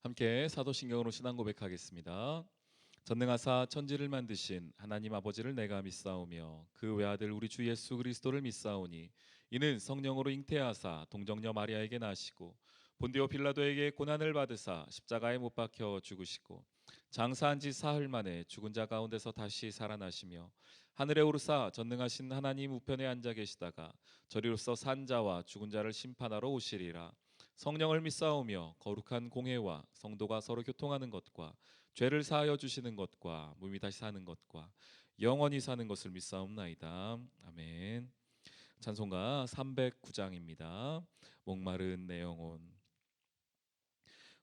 함께 사도신경으로 신앙 고백하겠습니다. 전능하사 천지를 만드신 하나님 아버지를 내가 믿사오며 그 외아들 우리 주 예수 그리스도를 믿사오니 이는 성령으로 잉태하사 동정녀 마리아에게 나시고 본디오 빌라도에게 고난을 받으사 십자가에 못 박혀 죽으시고 장사한 지 사흘 만에 죽은 자 가운데서 다시 살아나시며 하늘에 오르사 전능하신 하나님 우편에 앉아 계시다가 저리로서 산 자와 죽은 자를 심판하러 오시리라. 성령을 믿사오며 거룩한 공회와 성도가 서로 교통하는 것과 죄를 사하여 주시는 것과 몸이 다시 사는 것과 영원히 사는 것을 믿사옵나이다. 아멘. 찬송가 309장입니다. 목마른 내 영혼.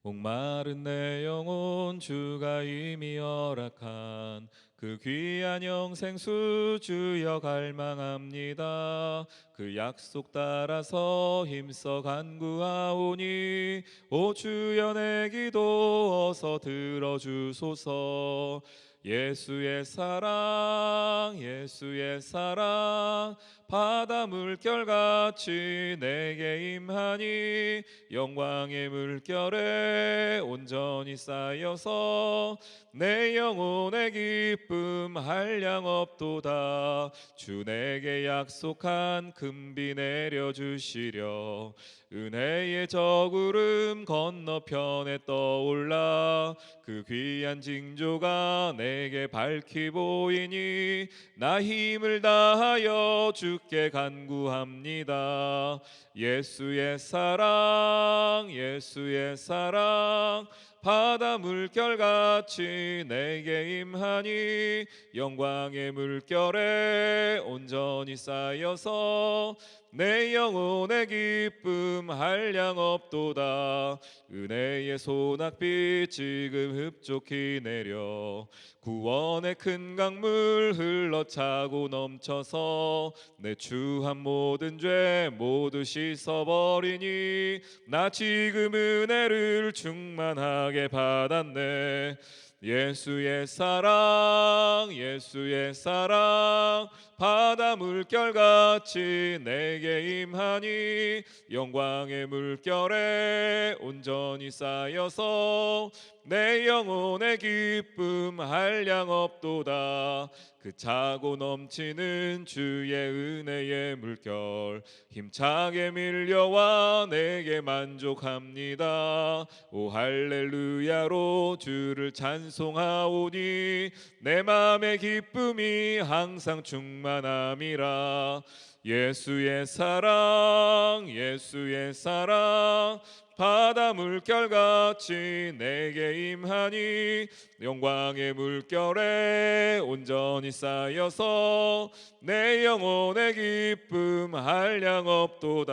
목마른 내 영혼 주가 이미 허락한 그 귀한 영생수 주여 갈망합니다. 그 약속 따라서 힘써 간구하오니 오 주여 내 기도 어서 들어주소서. 예수의 사랑 예수의 사랑 바다 물결같이 내게 임하니 영광의 물결에 온전히 쌓여서 내 영혼의 기쁨 한량 없도다. 주 내게 약속한 금비 내려주시려 은혜의 저구름 건너편에 떠올라 그 귀한 징조가 내게 밝히 보이니 나 힘을 다하여 주께 간구합니다. 예수의 사랑 예수의 사랑 바다 물결같이 내게 임하니 영광의 물결에 온전히 쌓여서 내 영혼의 기쁨 한량 없도다. 은혜의 소낙빛 지금 흡족히 내려 구원의 큰 강물 흘러차고 넘쳐서 내 추한 모든 죄 모두 씻어버리니 나 지금 은혜를 충만하게 받았네. 예수의 사랑 예수의 사랑 바다 물결같이 내게 임하니 영광의 물결에 온전히 쌓여서 내 영혼의 기쁨 한량 없도다. 그 차고 넘치는 주의 은혜의 물결 힘차게 밀려와 내게 만족합니다. 오 할렐루야로 주를 찬송하오니 내 맘의 기쁨이 항상 충만함이라. 예수의 사랑 예수의 사랑 바다 물결같이 내게 임하니 영광의 물결에 온전히 쌓여서 내 영혼의 기쁨 한량 없도다.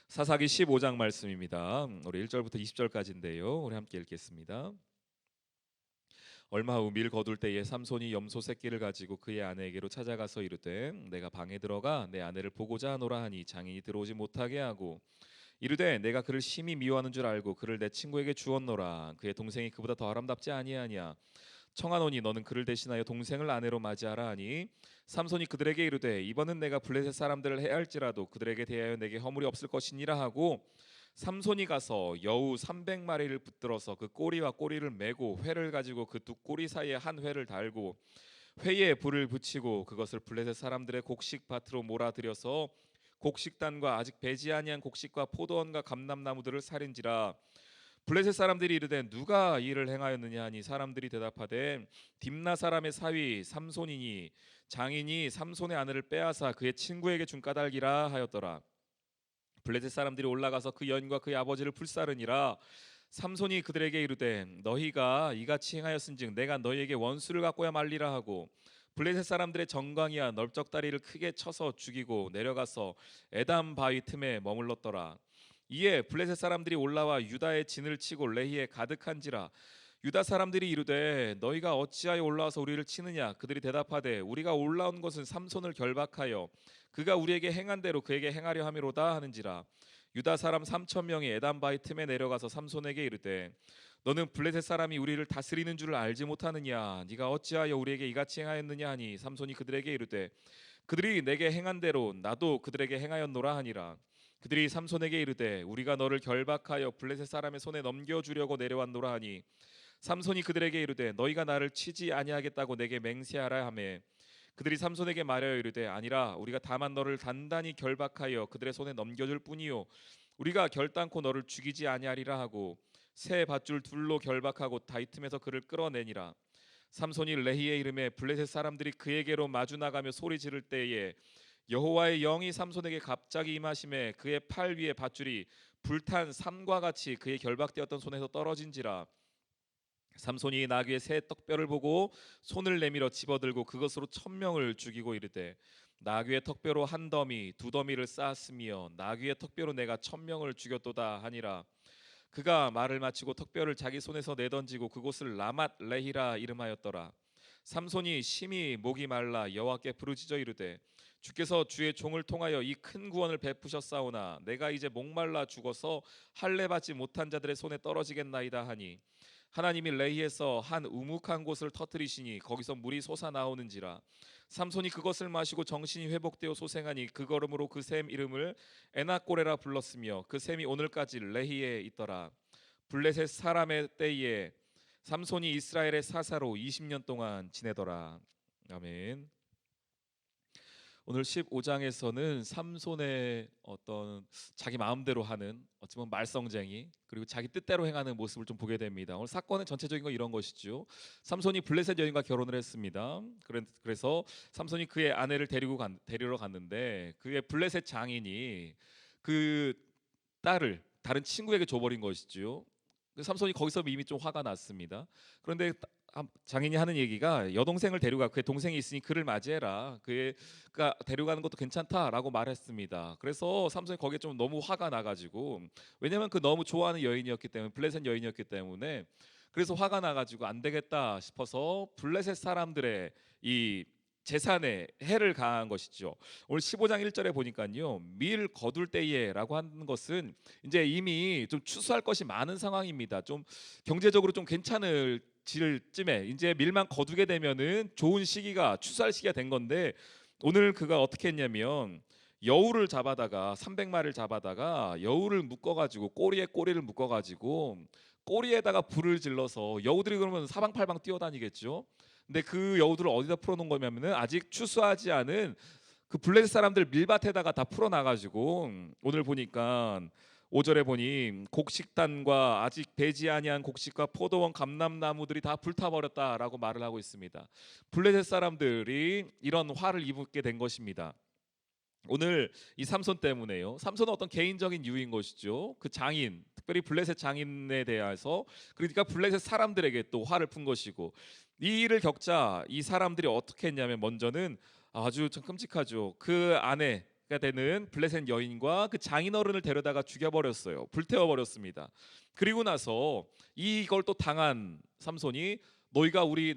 사사기 15장 말씀입니다. 우리 1절부터 20절까지인데요. 우리 함께 읽겠습니다. 얼마 후 밀 거둘 때에 삼손이 염소 새끼를 가지고 그의 아내에게로 찾아가서 이르되 내가 방에 들어가 내 아내를 보고자 하노라 하니 장인이 들어오지 못하게 하고 이르되 내가 그를 심히 미워하는 줄 알고 그를 내 친구에게 주었노라. 그의 동생이 그보다 더 아름답지 아니하냐. 청하노니 너는 그를 대신하여 동생을 아내로 맞이하라 하니 삼손이 그들에게 이르되 이번은 내가 블레셋 사람들을 해할지라도 그들에게 대하여 내게 허물이 없을 것이니라 하고 삼손이 가서 여우 300마리를 붙들어서 그 꼬리와 꼬리를 메고 회를 가지고 그 두 꼬리 사이에 한 회를 달고 회에 불을 붙이고 그것을 블레셋 사람들의 곡식 밭으로 몰아들여서 곡식단과 아직 배지 아니한 곡식과 포도원과 감람나무들을 살인지라. 블레셋 사람들이 이르되 누가 이 일을 행하였느냐 하니 사람들이 대답하되 딥나 사람의 사위 삼손이니 장인이 삼손의 아내를 빼앗아 그의 친구에게 준 까닭이라 하였더라. 블레셋 사람들이 올라가서 그 여인과 그의 아버지를 불사르니라. 삼손이 그들에게 이르되 너희가 이같이 행하였은즉 내가 너희에게 원수를 갖고야 말리라 하고 블레셋 사람들의 정광이야 넓적다리를 크게 쳐서 죽이고 내려가서 에담 바위 틈에 머물렀더라. 이에 블레셋 사람들이 올라와 유다의 진을 치고 레히에 가득한지라. 유다 사람들이 이르되 너희가 어찌하여 올라와서 우리를 치느냐. 그들이 대답하되 우리가 올라온 것은 삼손을 결박하여 그가 우리에게 행한 대로 그에게 행하려 함이로다 하는지라. 유다 사람 3,000명이 에담 바위 틈에 내려가서 삼손에게 이르되 너는 블레셋 사람이 우리를 다스리는 줄을 알지 못하느냐. 네가 어찌하여 우리에게 이같이 행하였느냐 하니 삼손이 그들에게 이르되 그들이 내게 행한 대로 나도 그들에게 행하였노라 하니라. 그들이 삼손에게 이르되 우리가 너를 결박하여 블레셋 사람의 손에 넘겨주려고 내려왔노라 하니 삼손이 그들에게 이르되 너희가 나를 치지 아니하겠다고 내게 맹세하라 하매 그들이 삼손에게 말하여 이르되 아니라 우리가 다만 너를 단단히 결박하여 그들의 손에 넘겨줄 뿐이요 우리가 결단코 너를 죽이지 아니하리라 하고 새 밧줄 둘로 결박하고 다이 틈에서 그를 끌어내니라. 삼손이 레히의 이름에 블레셋 사람들이 그에게로 마주 나가며 소리 지를 때에 여호와의 영이 삼손에게 갑자기 임하심에 그의 팔 위에 밧줄이 불탄 삼과 같이 그의 결박되었던 손에서 떨어진지라. 삼손이 나귀의 새 턱뼈를 보고 손을 내밀어 집어들고 그것으로 1,000명을 죽이고 이르되 나귀의 턱뼈로 한 더미 두 더미를 쌓았으며 나귀의 턱뼈로 내가 1,000명을 죽였도다 하니라. 그가 말을 마치고 턱뼈를 자기 손에서 내던지고 그곳을 라맛 레히라 이름하였더라. 삼손이 심히 목이 말라 여호와께 부르짖어 이르되 주께서 주의 종을 통하여 이 큰 구원을 베푸셨사오나 내가 이제 목말라 죽어서 할례 받지 못한 자들의 손에 떨어지겠나이다 하니 하나님이 레히에서 한 우묵한 곳을 터뜨리시니 거기서 물이 솟아 나오는지라. 삼손이 그것을 마시고 정신이 회복되어 소생하니 그 걸음으로 그 샘 이름을 에나꼬레라 불렀으며 그 샘이 오늘까지 레히에 있더라. 블레셋 사람의 때에 삼손이 이스라엘의 사사로 20년 동안 지내더라. 아멘. 오늘 15장에서는 삼손의 어떤 자기 마음대로 하는 어찌보면 말썽쟁이 그리고 자기 뜻대로 행하는 모습을 좀 보게 됩니다. 오늘 사건의 전체적인 건 이런 것이죠. 삼손이 블레셋 여인과 결혼을 했습니다. 그래서 삼손이 그의 아내를 데리러 갔는데 그의 블레셋 장인이 그 딸을 다른 친구에게 줘버린 것이죠. 삼손이 거기서 이미 좀 화가 났습니다. 그런데 장인이 하는 얘기가 여동생을 데려가 그의 동생이 있으니 그를 맞이해라. 그가 데려가는 것도 괜찮다라고 말했습니다. 그래서 삼손이 거기에 좀 너무 화가 나가지고 왜냐하면 그 너무 좋아하는 여인이었기 때문에 블레셋 여인이었기 때문에 그래서 화가 나가지고 안 되겠다 싶어서 블레셋 사람들의 이 재산에 해를 가한 것이죠. 오늘 15장 1절에 보니까요. 밀 거둘 때에라고 하는 것은 이제 이미 좀 추수할 것이 많은 상황입니다. 좀 경제적으로 좀 괜찮을 쯤에 이제 밀만 거두게 되면은 좋은 시기가 추수할 시기가 된 건데 오늘 그가 어떻게 했냐면 여우를 잡아다가 300마리를 잡아다가 여우를 묶어가지고 꼬리에 꼬리를 묶어가지고 꼬리에다가 불을 질러서 여우들이 그러면 사방팔방 뛰어다니겠죠. 근데 그 여우들을 어디다 풀어놓은 거냐면은 아직 추수하지 않은 그 블레셋 사람들 밀밭에다가 다 풀어놔가지고 오늘 보니까 5절에 보니 곡식단과 아직 배지 아니한 곡식과 포도원 감람나무들이 다 불타버렸다라고 말을 하고 있습니다. 블레셋 사람들이 이런 화를 입게 된 것입니다. 오늘 이 삼손 때문에요. 삼손은 어떤 개인적인 이유인 것이죠. 그 장인, 특별히 블레셋 장인에 대해서 그러니까 블레셋 사람들에게 또 화를 푼 것이고 이 일을 겪자 이 사람들이 어떻게 했냐면 먼저는 아주 참 끔찍하죠. 그 아내가 되는 블레셋 여인과 그 장인어른을 데려다가 죽여버렸어요. 불태워버렸습니다. 그리고 나서 이걸 또 당한 삼손이 너희가 우리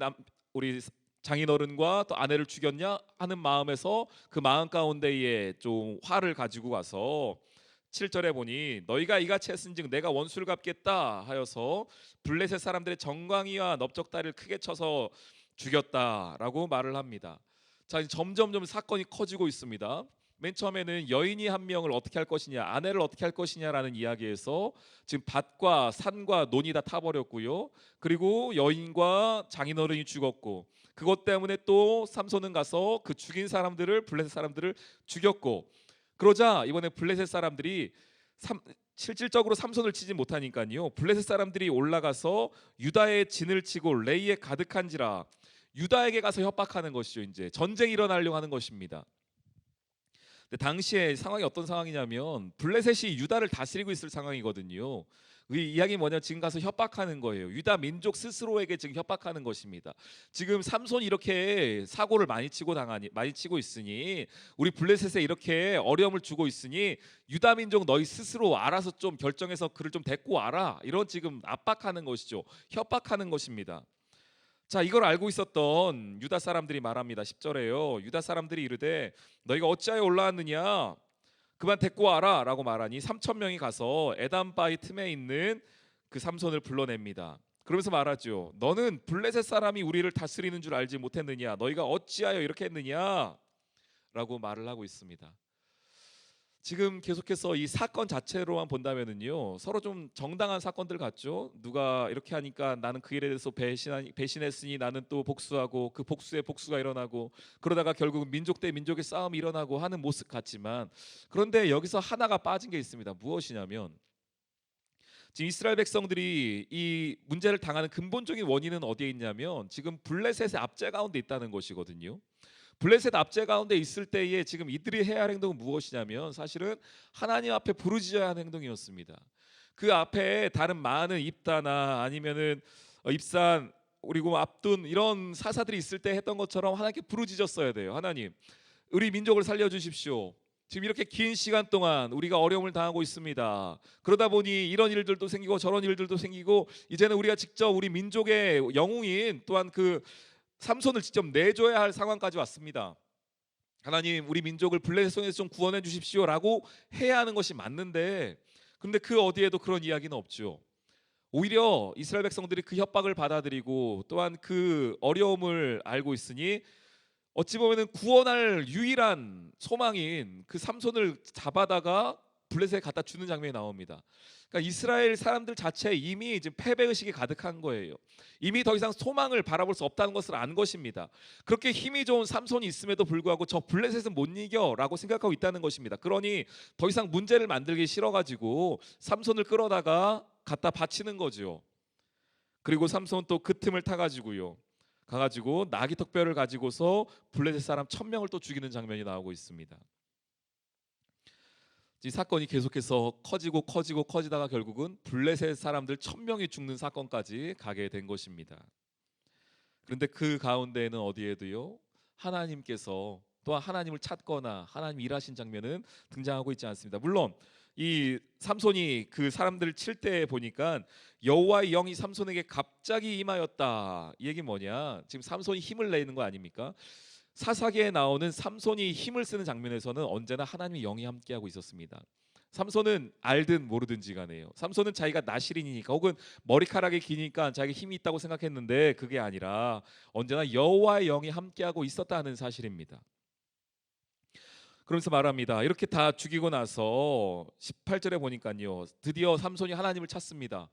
장인어른과 또 아내를 죽였냐 하는 마음에서 그 마음 가운데에 좀 화를 가지고 와서 7절에 보니 너희가 이같이 했은즉 내가 원수를 갚겠다 하여서 블레셋 사람들의 정광이와 넓적다리를 크게 쳐서 죽였다라고 말을 합니다. 자, 점점점 사건이 커지고 있습니다. 맨 처음에는 여인이 한 명을 어떻게 할 것이냐, 아내를 어떻게 할 것이냐라는 이야기에서 지금 밭과 산과 논이 다 타버렸고요. 그리고 여인과 장인어른이 죽었고 그것 때문에 또 삼손은 가서 그 죽인 사람들을 블레셋 사람들을 죽였고 그러자 이번에 블레셋 사람들이 실질적으로 삼손을 치지 못하니까요. 블레셋 사람들이 올라가서 유다의 진을 치고 레이에 가득한지라 유다에게 가서 협박하는 것이죠. 이제 전쟁이 일어나려고 하는 것입니다. 근데 당시에 상황이 어떤 상황이냐면 블레셋이 유다를 다스리고 있을 상황이거든요. 이 이야기 뭐냐 지금 가서 협박하는 거예요. 유다 민족 스스로에게 지금 협박하는 것입니다. 지금 삼손이 이렇게 사고를 많이 치고 있으니 우리 블레셋에 이렇게 어려움을 주고 있으니 유다 민족 너희 스스로 알아서 좀 결정해서 그를 좀 데리고 와라. 이런 지금 압박하는 것이죠. 협박하는 것입니다. 자, 이걸 알고 있었던 유다 사람들이 말합니다. 10절에요. 유다 사람들이 이르되 너희가 어찌하여 올라왔느냐 그만 데리고 와라 라고 말하니 3,000명이 가서 에담바위 틈에 있는 그 삼손을 불러냅니다. 그러면서 말하죠. 너는 블레셋 사람이 우리를 다스리는 줄 알지 못했느냐 너희가 어찌하여 이렇게 했느냐 라고 말을 하고 있습니다. 지금 계속해서 이 사건 자체로만 본다면은요, 서로 좀 정당한 사건들 같죠. 누가 이렇게 하니까 나는 그 일에 대해서 배신했으니 나는 또 복수하고, 그 복수에 복수가 일어나고, 그러다가 결국은 민족 대 민족의 싸움이 일어나고 하는 모습 같지만, 그런데 여기서 하나가 빠진 게 있습니다. 무엇이냐면, 지금 이스라엘 백성들이 이 문제를 당하는 근본적인 원인은 어디에 있냐면, 지금 블레셋의 압제 가운데 있다는 것이거든요. 블레셋 압제 가운데 있을 때에 지금 이들이 해야 할 행동은 무엇이냐면, 사실은 하나님 앞에 부르짖어야 하는 행동이었습니다. 그 앞에 다른 많은 입다나 아니면은 입산 그리고 압둔 이런 사사들이 있을 때 했던 것처럼 하나님께 부르짖었어야 돼요. 하나님, 우리 민족을 살려주십시오. 지금 이렇게 긴 시간 동안 우리가 어려움을 당하고 있습니다. 그러다 보니 이런 일들도 생기고 저런 일들도 생기고, 이제는 우리가 직접 우리 민족의 영웅인 또한 그 삼손을 직접 내줘야 할 상황까지 왔습니다. 하나님, 우리 민족을 블레셋 손에서 좀 구원해 주십시오라고 해야 하는 것이 맞는데, 그런데 그 어디에도 그런 이야기는 없죠. 오히려 이스라엘 백성들이 그 협박을 받아들이고 또한 그 어려움을 알고 있으니, 어찌 보면은 구원할 유일한 소망인 그 삼손을 잡아다가 블레셋에 갖다 주는 장면이 나옵니다. 그러니까 이스라엘 사람들 자체에 이미 지금 패배 의식이 가득한 거예요. 이미 더 이상 소망을 바라볼 수 없다는 것을 안 것입니다. 그렇게 힘이 좋은 삼손이 있음에도 불구하고 저 블레셋은 못 이겨라고 생각하고 있다는 것입니다. 그러니 더 이상 문제를 만들기 싫어가지고 삼손을 끌어다가 갖다 바치는 거죠. 그리고 삼손 또 그 틈을 타가지고요, 가가지고 나귀 턱뼈를 가지고서 블레셋 사람 1000명을 또 죽이는 장면이 나오고 있습니다. 이 사건이 계속해서 커지다가 결국은 블레셋 사람들 1000명이 죽는 사건까지 가게 된 것입니다. 그런데 그 가운데에는 어디에도요, 하나님께서 또한 하나님을 찾거나 하나님 일하신 장면은 등장하고 있지 않습니다. 물론 이 삼손이 그 사람들을 칠 때 보니까 여호와의 영이 삼손에게 갑자기 임하였다. 이 얘기 뭐냐? 지금 삼손이 힘을 내는 거 아닙니까? 사사기에 나오는 삼손이 힘을 쓰는 장면에서는 언제나 하나님의 영이 함께하고 있었습니다. 삼손은 알든 모르든지 간에요, 삼손은 자기가 나시린이니까 혹은 머리카락이 기니까 자기가 힘이 있다고 생각했는데, 그게 아니라 언제나 여호와의 영이 함께하고 있었다는 사실입니다. 그러면서 말합니다. 이렇게 다 죽이고 나서 18절에 보니까요, 드디어 삼손이 하나님을 찾습니다.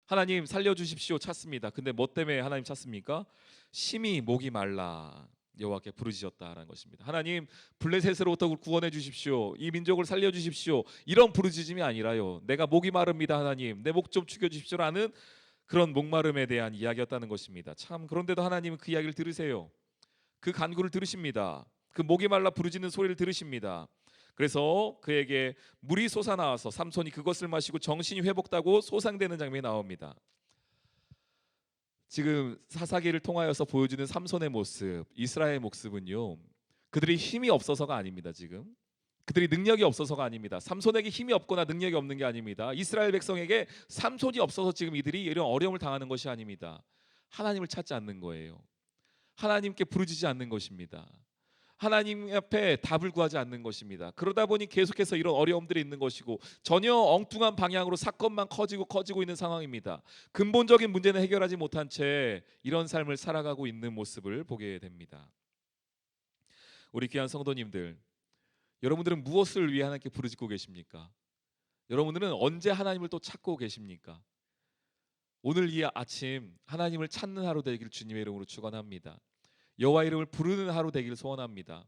하나님 살려주십시오 찾습니다. 근데 뭐 때문에 하나님 찾습니까? 심히 목이 말라 여호와께 부르짖었다라는 것입니다. 하나님, 블레셋으로부터 구원해 주십시오. 이 민족을 살려 주십시오. 이런 부르짖음이 아니라요, 내가 목이 마릅니다. 하나님, 내 목 좀 죽여 주십시오라는 그런 목마름에 대한 이야기였다는 것입니다. 참, 그런데도 하나님은 그 이야기를 들으세요. 그 간구를 들으십니다. 그 목이 말라 부르짖는 소리를 들으십니다. 그래서 그에게 물이 솟아나와서 삼손이 그것을 마시고 정신이 회복되고 소상되는 장면이 나옵니다. 지금 사사기를 통하여서 보여주는 삼손의 모습, 이스라엘의 모습은요, 그들이 힘이 없어서가 아닙니다. 지금 그들이 능력이 없어서가 아닙니다. 삼손에게 힘이 없거나 능력이 없는 게 아닙니다. 이스라엘 백성에게 삼손이 없어서 지금 이들이 이런 어려움을 당하는 것이 아닙니다. 하나님을 찾지 않는 거예요. 하나님께 부르짖지 않는 것입니다. 하나님 앞에 답을 구하지 않는 것입니다. 그러다 보니 계속해서 이런 어려움들이 있는 것이고, 전혀 엉뚱한 방향으로 사건만 커지고 있는 상황입니다. 근본적인 문제는 해결하지 못한 채 이런 삶을 살아가고 있는 모습을 보게 됩니다. 우리 귀한 성도님들, 여러분들은 무엇을 위해 하나님께 부르짖고 계십니까? 여러분들은 언제 하나님을 또 찾고 계십니까? 오늘 이 아침 하나님을 찾는 하루 되기를 주님의 이름으로 축원합니다. 여호와 이름을 부르는 하루 되기를 소원합니다.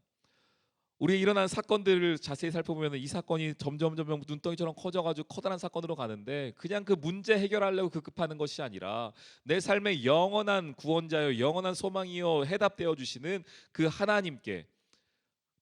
우리 일어난 사건들을 자세히 살펴보면 이 사건이 점점 눈덩이처럼 커져가지고 커다란 사건으로 가는데, 그냥 그 문제 해결하려고 급급하는 것이 아니라 내 삶의 영원한 구원자여 영원한 소망이여 해답되어 주시는 그 하나님께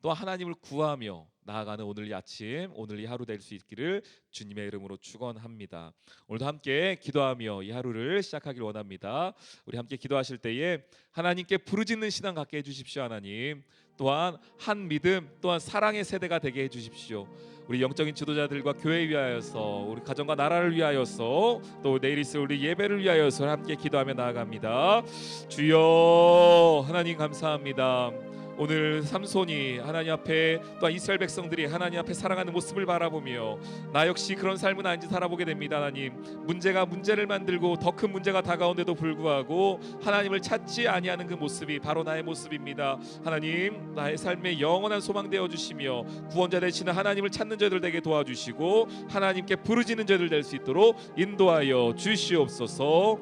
또 하나님을 구하며 나아가는 오늘 이 아침, 오늘 이 하루 될 수 있기를 주님의 이름으로 축원합니다. 오늘도 함께 기도하며 이 하루를 시작하길 원합니다. 우리 함께 기도하실 때에 하나님께 부르짖는 신앙 갖게 해주십시오. 하나님, 또한 한 믿음, 또한 사랑의 세대가 되게 해주십시오. 우리 영적인 지도자들과 교회 위하여서, 우리 가정과 나라를 위하여서, 또 내일 있을 우리 예배를 위하여서 함께 기도하며 나아갑니다. 주여, 하나님 감사합니다. 오늘 삼손이 하나님 앞에, 또한 이스라엘 백성들이 하나님 앞에 살아가는 모습을 바라보며 나 역시 그런 삶은 아닌지 살아보게 됩니다. 하나님, 문제가 문제를 만들고 더 큰 문제가 다가오는데도 불구하고 하나님을 찾지 아니하는 그 모습이 바로 나의 모습입니다. 하나님, 나의 삶에 영원한 소망 되어 주시며 구원자 되시는 하나님을 찾는 자들 되게 도와주시고 하나님께 부르짖는 자들 될 수 있도록 인도하여 주시옵소서.